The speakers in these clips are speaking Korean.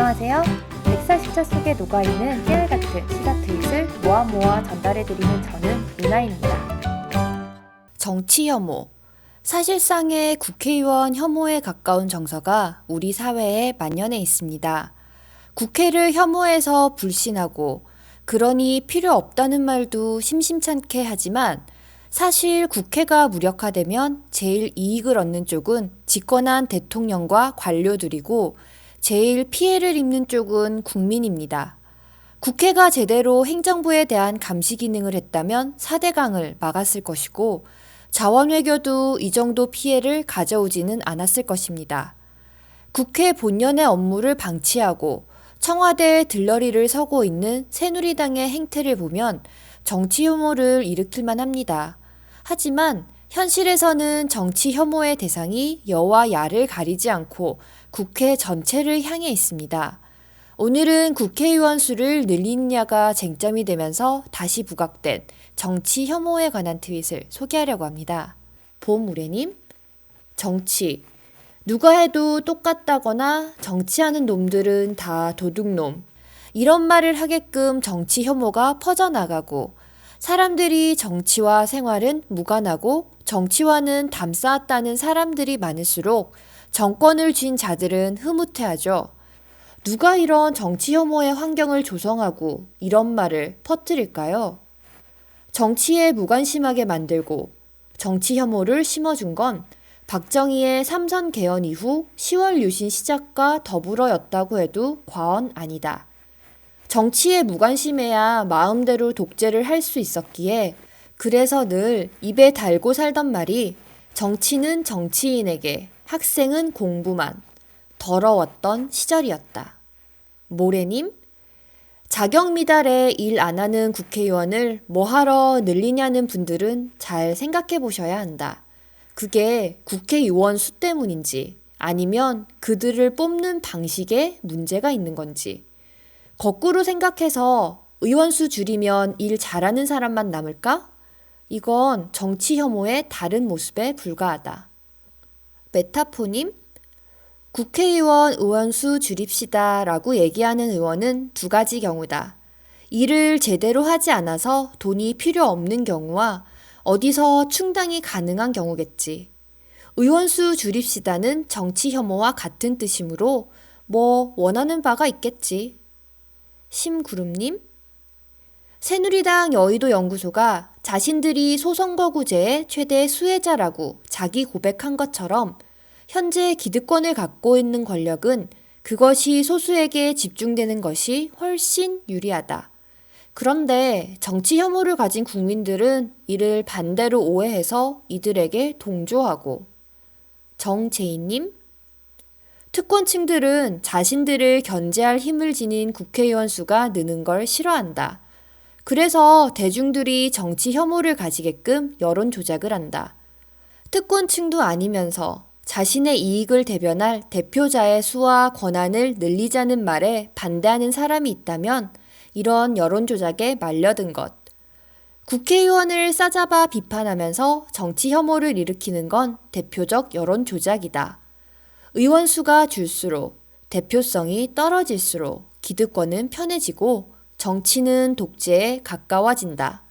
안녕하세요. 140차 속에 녹아있는 깨알같은 시사트윗을 모아 전달해드리는 저는 유나입니다. 정치 혐오. 사실상의 국회의원 혐오에 가까운 정서가 우리 사회에 만연해 있습니다. 국회를 혐오해서 불신하고 그러니 필요 없다는 말도 심심찮게 하지만 사실 국회가 무력화되면 제일 이익을 얻는 쪽은 집권한 대통령과 관료들이고 제일 피해를 입는 쪽은 국민입니다. 국회가 제대로 행정부에 대한 감시 기능을 했다면 4대강을 막았을 것이고 자원외교도 이 정도 피해를 가져오지는 않았을 것입니다. 국회 본연의 업무를 방치하고 청와대에 들러리를 서고 있는 새누리당의 행태를 보면 정치 혐오를 일으킬만 합니다. 하지만 현실에서는 정치 혐오의 대상이 여와 야를 가리지 않고 국회 전체를 향해 있습니다. 오늘은 국회의원 수를 늘리느냐가 쟁점이 되면서 다시 부각된 정치 혐오에 관한 트윗을 소개하려고 합니다. 봄우레님, 정치. 누가 해도 똑같다거나 정치하는 놈들은 다 도둑놈. 이런 말을 하게끔 정치 혐오가 퍼져나가고 사람들이 정치와 생활은 무관하고 정치와는 담쌓았다는 사람들이 많을수록 정권을 쥔 자들은 흐뭇해하죠. 누가 이런 정치 혐오의 환경을 조성하고 이런 말을 퍼뜨릴까요? 정치에 무관심하게 만들고 정치 혐오를 심어준 건 박정희의 삼선 개헌 이후 10월 유신 시작과 더불어였다고 해도 과언 아니다. 정치에 무관심해야 마음대로 독재를 할 수 있었기에 그래서 늘 입에 달고 살던 말이 정치는 정치인에게, 학생은 공부만, 더러웠던 시절이었다. 모래님, 자격 미달에 일 안 하는 국회의원을 뭐하러 늘리냐는 분들은 잘 생각해 보셔야 한다. 그게 국회의원 수 때문인지 아니면 그들을 뽑는 방식에 문제가 있는 건지. 거꾸로 생각해서 의원 수 줄이면 일 잘하는 사람만 남을까? 이건 정치 혐오의 다른 모습에 불과하다. 메타포님, 국회의원 의원수 줄입시다 라고 얘기하는 의원은 두 가지 경우다. 일을 제대로 하지 않아서 돈이 필요 없는 경우와 어디서 충당이 가능한 경우겠지. 의원수 줄입시다는 정치 혐오와 같은 뜻이므로 뭐 원하는 바가 있겠지. 심구름님, 새누리당 여의도 연구소가 자신들이 소선거구제의 최대 수혜자라고 자기 고백한 것처럼 현재 기득권을 갖고 있는 권력은 그것이 소수에게 집중되는 것이 훨씬 유리하다. 그런데 정치 혐오를 가진 국민들은 이를 반대로 오해해서 이들에게 동조하고. 정재희님, 특권층들은 자신들을 견제할 힘을 지닌 국회의원 수가 느는 걸 싫어한다. 그래서 대중들이 정치 혐오를 가지게끔 여론 조작을 한다. 특권층도 아니면서 자신의 이익을 대변할 대표자의 수와 권한을 늘리자는 말에 반대하는 사람이 있다면 이런 여론 조작에 말려든 것. 국회의원을 싸잡아 비판하면서 정치 혐오를 일으키는 건 대표적 여론 조작이다. 의원 수가 줄수록 대표성이 떨어질수록 기득권은 편해지고 정치는 독재에 가까워진다.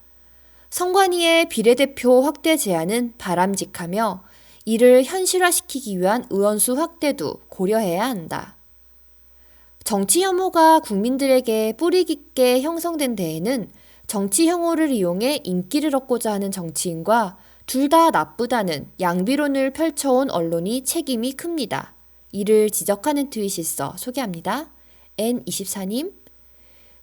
선관위의 비례대표 확대 제한은 바람직하며 이를 현실화시키기 위한 의원수 확대도 고려해야 한다. 정치 혐오가 국민들에게 뿌리 깊게 형성된 데에는 정치 혐오를 이용해 인기를 얻고자 하는 정치인과 둘 다 나쁘다는 양비론을 펼쳐온 언론이 책임이 큽니다. 이를 지적하는 트윗이 있어 소개합니다. N24님,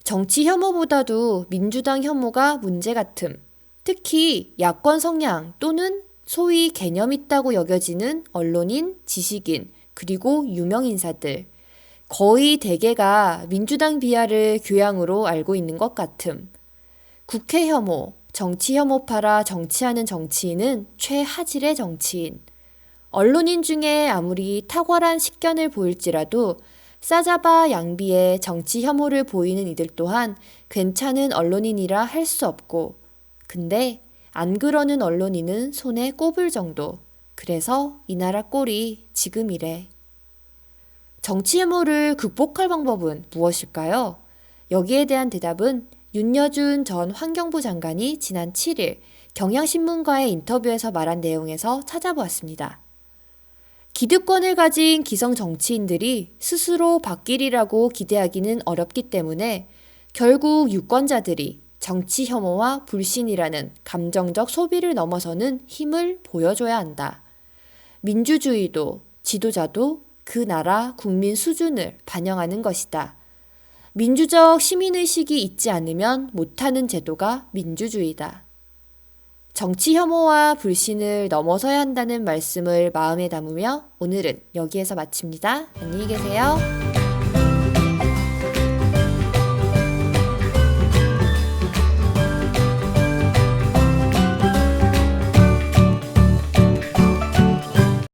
정치 혐오보다도 민주당 혐오가 문제 같음. 특히 야권 성향 또는 소위 개념 있다고 여겨지는 언론인, 지식인, 그리고 유명인사들. 거의 대개가 민주당 비하를 교양으로 알고 있는 것 같음. 국회 혐오, 정치 혐오파라 정치하는 정치인은 최하질의 정치인. 언론인 중에 아무리 탁월한 식견을 보일지라도 싸잡아 양비에 정치 혐오를 보이는 이들 또한 괜찮은 언론인이라 할 수 없고, 근데 안 그러는 언론인은 손에 꼽을 정도. 그래서 이 나라 꼴이 지금 이래. 정치 혐오를 극복할 방법은 무엇일까요? 여기에 대한 대답은 윤여준 전 환경부 장관이 지난 7일 경향신문과의 인터뷰에서 말한 내용에서 찾아보았습니다. 기득권을 가진 기성 정치인들이 스스로 바뀌리라고 기대하기는 어렵기 때문에 결국 유권자들이 정치 혐오와 불신이라는 감정적 소비를 넘어서는 힘을 보여줘야 한다. 민주주의도 지도자도 그 나라 국민 수준을 반영하는 것이다. 민주적 시민의식이 있지 않으면 못하는 제도가 민주주의다. 정치 혐오와 불신을 넘어서야 한다는 말씀을 마음에 담으며 오늘은 여기에서 마칩니다. 안녕히 계세요.